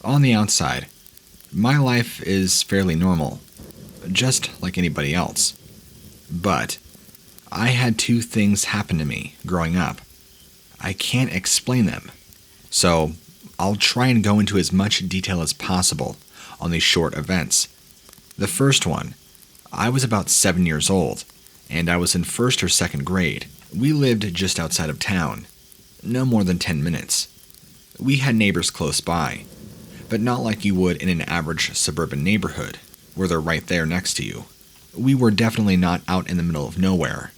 On the outside, my life is fairly normal, just like anybody else. But I had two things happen to me growing up. I can't explain them, so I'll try and go into as much detail as possible on these short events. The first one, I was about 7 years old, and I was in first or second grade. We lived just outside of town, no more than 10 minutes. We had neighbors close by, but not like you would in an average suburban neighborhood, where they're right there next to you. We were definitely not out in the middle of nowhere.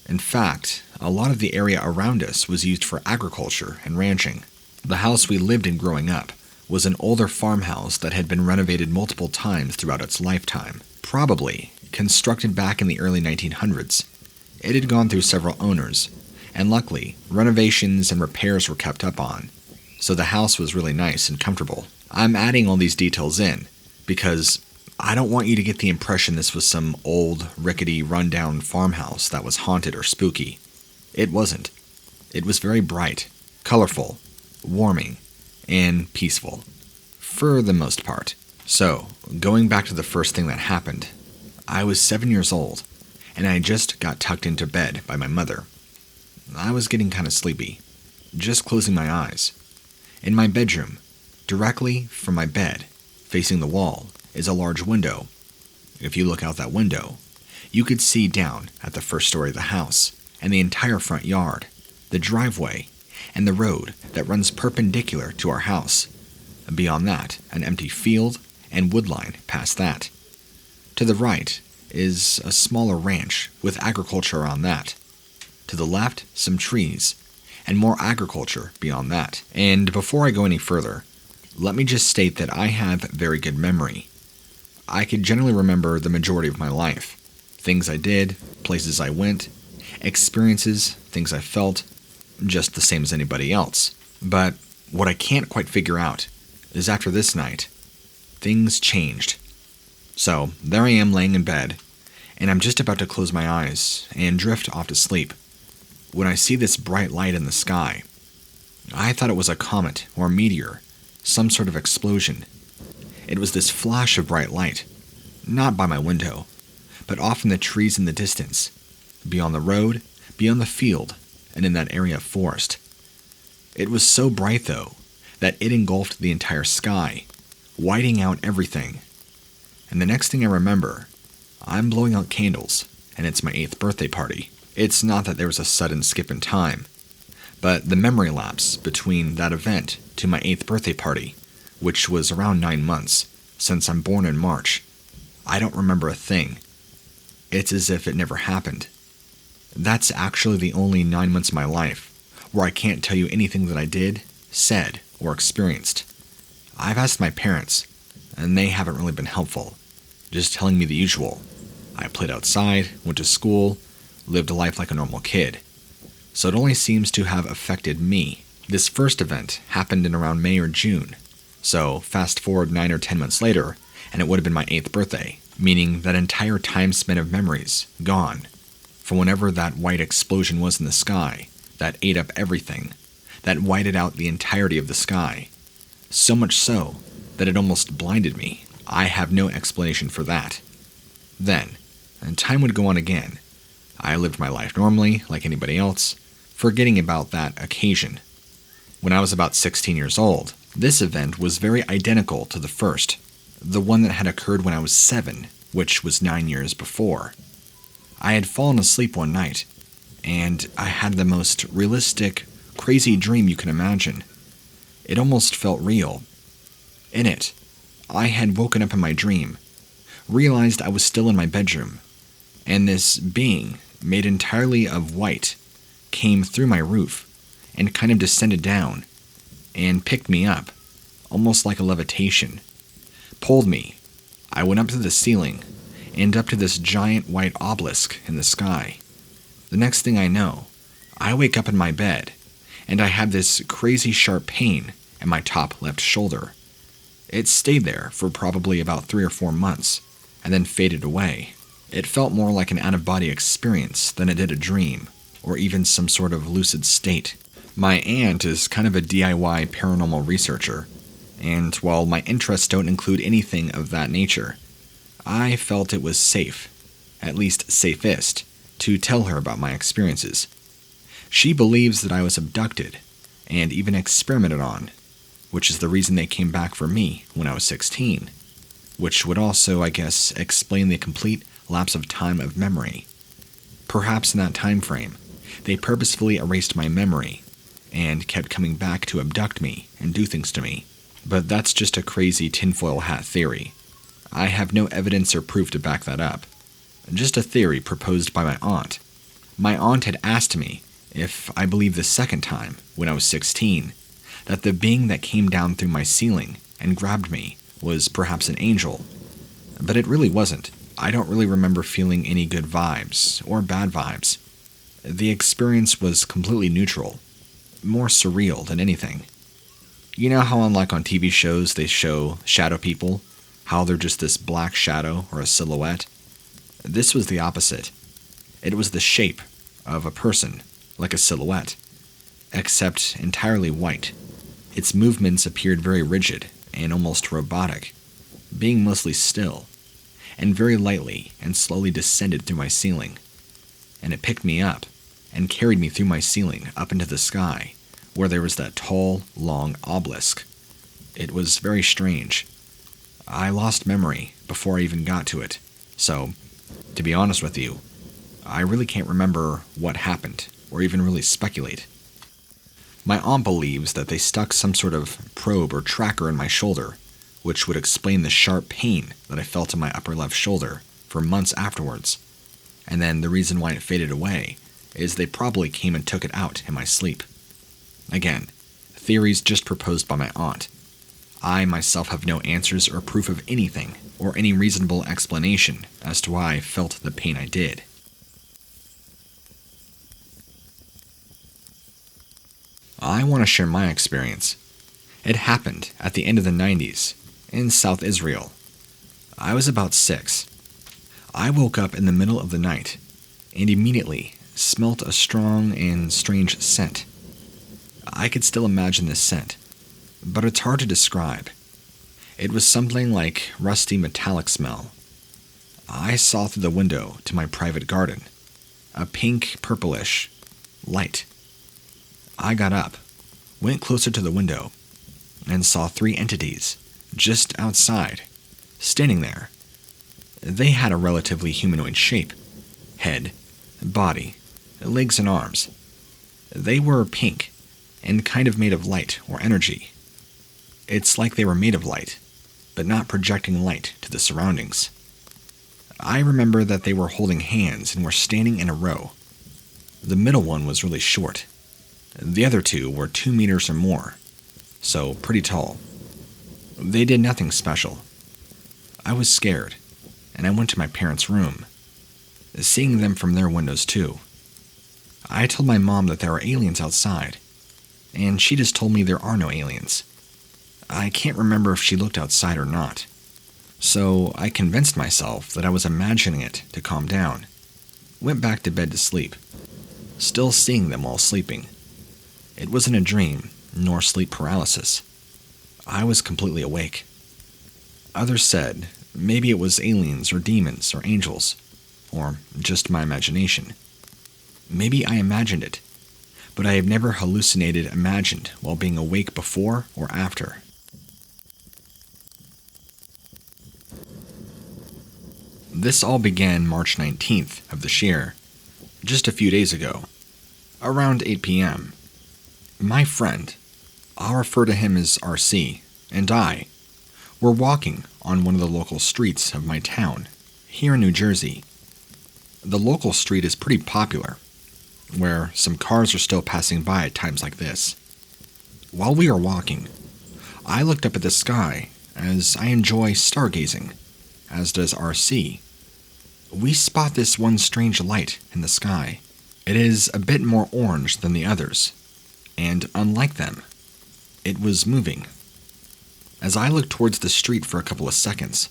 In fact, a lot of the area around us was used for agriculture and ranching. The house we lived in growing up was an older farmhouse that had been renovated multiple times throughout its lifetime, probably constructed back in the early 1900s. It had gone through several owners, and luckily, renovations and repairs were kept up on, so the house was really nice and comfortable. I'm adding all these details in because I don't want you to get the impression this was some old, rickety, rundown farmhouse that was haunted or spooky. It wasn't. It was very bright, colorful, warming, and peaceful, for the most part. So, going back to the first thing that happened, I was 7 years old, and I just got tucked into bed by my mother. I was getting kind of sleepy, just closing my eyes. In my bedroom, directly from my bed, facing the wall, is a large window. If you look out that window, you could see down at the first story of the house, and the entire front yard, the driveway, and the road that runs perpendicular to our house. Beyond that, an empty field and woodline past that. To the right is a smaller ranch with agriculture on that. To the left, some trees, and more agriculture beyond that. And before I go any further, let me just state that I have very good memory. I could generally remember the majority of my life. Things I did, places I went, experiences, things I felt, just the same as anybody else. But what I can't quite figure out is after this night, things changed. So there I am laying in bed, and I'm just about to close my eyes and drift off to sleep, when I see this bright light in the sky. I thought it was a comet or a meteor, some sort of explosion. It was this flash of bright light, not by my window, but off in the trees in the distance, beyond the road, beyond the field, and in that area of forest. It was so bright, though, that it engulfed the entire sky, whiting out everything. And the next thing I remember, I'm blowing out candles, and it's my 8th birthday party. It's not that there was a sudden skip in time, but the memory lapse between that event to my 8th birthday party, which was around 9 months, since I'm born in March. I don't remember a thing. It's as if it never happened. That's actually the only 9 months of my life where I can't tell you anything that I did, said, or experienced. I've asked my parents, and they haven't really been helpful, just telling me the usual. I played outside, went to school, lived a life like a normal kid. So it only seems to have affected me. This first event happened in around May or June. So fast forward 9 or 10 months later, and it would have been my 8th birthday, meaning that entire time span of memories gone. From whenever that white explosion was in the sky, that ate up everything, that whited out the entirety of the sky. So much so that it almost blinded me. I have no explanation for that. Then, and time would go on again. I lived my life normally, like anybody else, forgetting about that occasion. When I was about 16 years old, this event was very identical to the first, the one that had occurred when I was 7, which was 9 years before. I had fallen asleep one night, and I had the most realistic, crazy dream you can imagine. It almost felt real. In it, I had woken up in my dream, realized I was still in my bedroom, and this being, made entirely of white, came through my roof and kind of descended down and picked me up, almost like a levitation, pulled me. I went up to the ceiling and up to this giant white obelisk in the sky. The next thing I know, I wake up in my bed and I have this crazy sharp pain in my top left shoulder. It stayed there for probably about 3 or 4 months and then faded away. It felt more like an out-of-body experience than it did a dream, or even some sort of lucid state. My aunt is kind of a DIY paranormal researcher, and while my interests don't include anything of that nature, I felt it was safe, at least safest, to tell her about my experiences. She believes that I was abducted and even experimented on, which is the reason they came back for me when I was 16, which would also, I guess, explain the complete lapse of time of memory. Perhaps in that time frame, they purposefully erased my memory and kept coming back to abduct me and do things to me. But that's just a crazy tinfoil hat theory. I have no evidence or proof to back that up. Just a theory proposed by my aunt. My aunt had asked me if I believed the second time, when I was 16, that the being that came down through my ceiling and grabbed me was perhaps an angel. But it really wasn't. I don't really remember feeling any good vibes or bad vibes. The experience was completely neutral, more surreal than anything. You know how on TV shows they show shadow people, how they're just this black shadow or a silhouette? This was the opposite. It was the shape of a person, like a silhouette, except entirely white. Its movements appeared very rigid and almost robotic, being mostly still, and very lightly and slowly descended through my ceiling. And it picked me up and carried me through my ceiling up into the sky, where there was that tall, long obelisk. It was very strange. I lost memory before I even got to it, so, to be honest with you, I really can't remember what happened, or even really speculate. My aunt believes that they stuck some sort of probe or tracker in my shoulder, which would explain the sharp pain that I felt in my upper left shoulder for months afterwards. And then the reason why it faded away is they probably came and took it out in my sleep. Again, theories just proposed by my aunt. I myself have no answers or proof of anything, or any reasonable explanation as to why I felt the pain I did. I want to share my experience. It happened at the end of the 90s, in South Israel. I was about 6. I woke up in the middle of the night, and immediately smelt a strong and strange scent. I could still imagine this scent, but it's hard to describe. It was something like rusty metallic smell. I saw through the window to my private garden, a pink purplish light. I got up, went closer to the window, and saw 3 entities just outside, standing there. They had a relatively humanoid shape: head, body, legs and arms. They were pink and kind of made of light or energy. It's like they were made of light, but not projecting light to the surroundings. I remember that they were holding hands and were standing in a row. The middle one was really short. The other 2 were 2 meters or more, so pretty tall. They did nothing special. I was scared, and I went to my parents' room, seeing them from their windows too. I told my mom that there were aliens outside, and she just told me there are no aliens. I can't remember if she looked outside or not, so I convinced myself that I was imagining it to calm down. Went back to bed to sleep, still seeing them while sleeping. It wasn't a dream, nor sleep paralysis. I was completely awake. Others said maybe it was aliens or demons or angels, or just my imagination. Maybe I imagined it, but I have never imagined while being awake before or after. This all began March 19th of this year, just a few days ago, around 8 p.m. My friend, I'll refer to him as RC, and I were walking on one of the local streets of my town, here in New Jersey. The local street is pretty popular, where some cars are still passing by at times like this. While we were walking, I looked up at the sky, as I enjoy stargazing, as does RC. We spot this one strange light in the sky. It is a bit more orange than the others, and unlike them, it was moving. As I looked towards the street for a couple of seconds,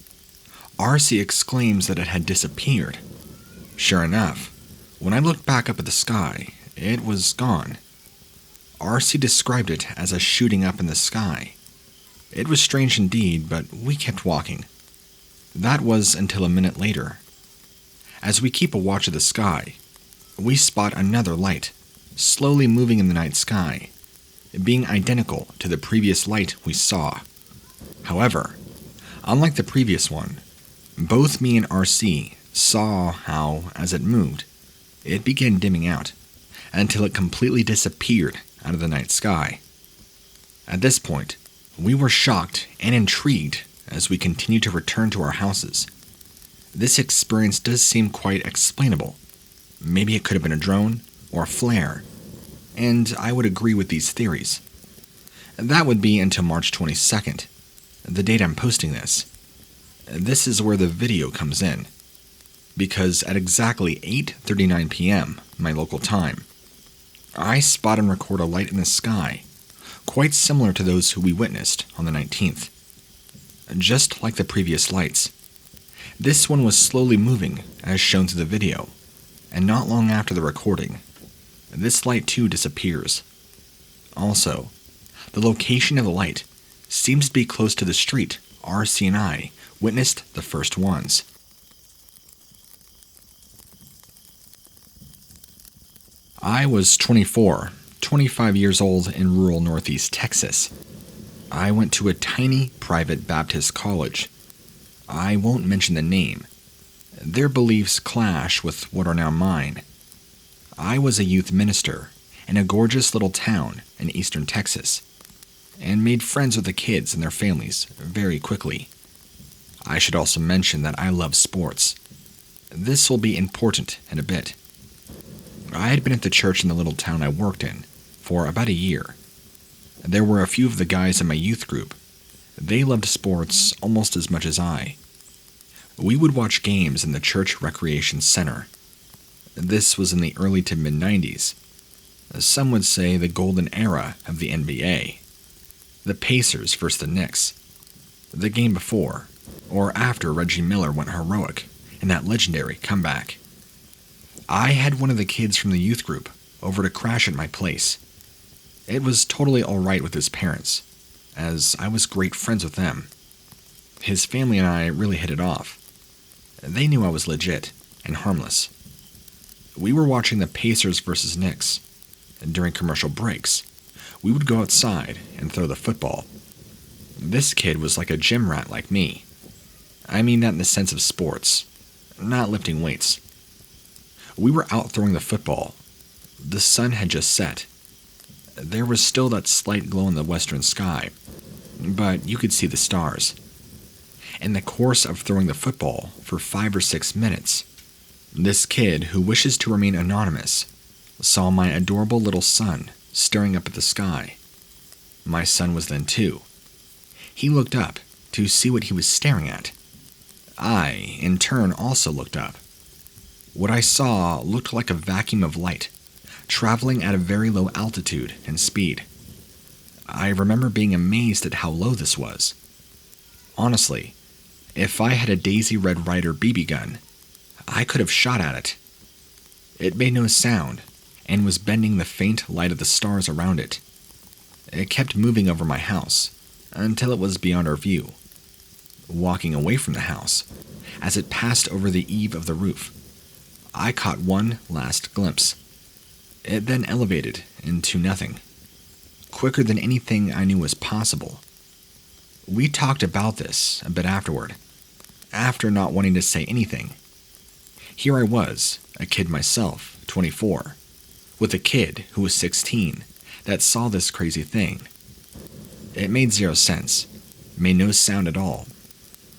RC exclaims that it had disappeared. Sure enough, when I looked back up at the sky, it was gone. RC described it as a shooting up in the sky. It was strange indeed, but we kept walking. That was until a minute later. As we keep a watch of the sky, we spot another light, slowly moving in the night sky, being identical to the previous light we saw. However, unlike the previous one, both me and RC saw how, as it moved, it began dimming out until it completely disappeared out of the night sky. At this point, we were shocked and intrigued as we continued to return to our houses. This experience does seem quite explainable. Maybe it could have been a drone or a flare, and I would agree with these theories. That would be until March 22nd, the date I'm posting this. This is where the video comes in, because at exactly 8:39 p.m., my local time, I spot and record a light in the sky, quite similar to those who we witnessed on the 19th. Just like the previous lights, this one was slowly moving as shown through the video, and not long after the recording, this light too disappears. Also, the location of the light seems to be close to the street RC and I witnessed the first ones. I was 25 years old in rural northeast Texas. I went to a tiny private Baptist college. I won't mention the name. Their beliefs clash with what are now mine. I was a youth minister in a gorgeous little town in eastern Texas, and made friends with the kids and their families very quickly. I should also mention that I love sports. This will be important in a bit. I had been at the church in the little town I worked in for about a year. There were a few of the guys in my youth group. They loved sports almost as much as I. We would watch games in the church recreation center. This was in the early to mid-90s. Some would say the golden era of the NBA. The Pacers versus the Knicks. The game before, or after Reggie Miller went heroic in that legendary comeback. I had one of the kids from the youth group over to crash at my place. It was totally alright with his parents, as I was great friends with them. His family and I really hit it off. They knew I was legit and harmless. We were watching the Pacers versus Knicks, and during commercial breaks, we would go outside and throw the football. This kid was like a gym rat like me. I mean that in the sense of sports, not lifting weights. We were out throwing the football. The sun had just set. There was still that slight glow in the western sky, but you could see the stars. In the course of throwing the football for 5 or 6 minutes, this kid, who wishes to remain anonymous, saw my adorable little son staring up at the sky. My son was then 2. He looked up to see what he was staring at. I, in turn, also looked up. What I saw looked like a vacuum of light, traveling at a very low altitude and speed. I remember being amazed at how low this was. Honestly, if I had a Daisy Red Ryder BB gun, I could have shot at it. It made no sound, and was bending the faint light of the stars around it. It kept moving over my house, until it was beyond our view. Walking away from the house, as it passed over the eave of the roof, I caught one last glimpse. It then elevated into nothing, quicker than anything I knew was possible. We talked about this a bit afterward, after not wanting to say anything. Here I was, a kid myself, 24, with a kid who was 16 that saw this crazy thing. It made zero sense, made no sound at all.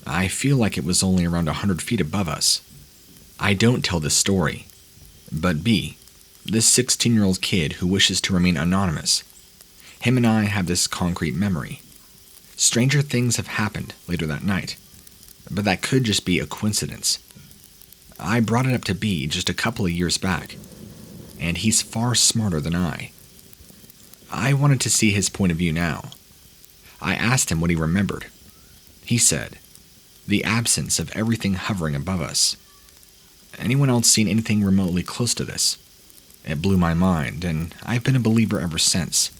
I feel like it was only around 100 feet above us. I don't tell this story, but B, this 16-year-old kid who wishes to remain anonymous, him and I have this concrete memory. Stranger things have happened later that night, but that could just be a coincidence. I brought it up to B just a couple of years back, and he's far smarter than I. I wanted to see his point of view now. I asked him what he remembered. He said, the absence of everything hovering above us. Anyone else seen anything remotely close to this? It blew my mind, and I've been a believer ever since.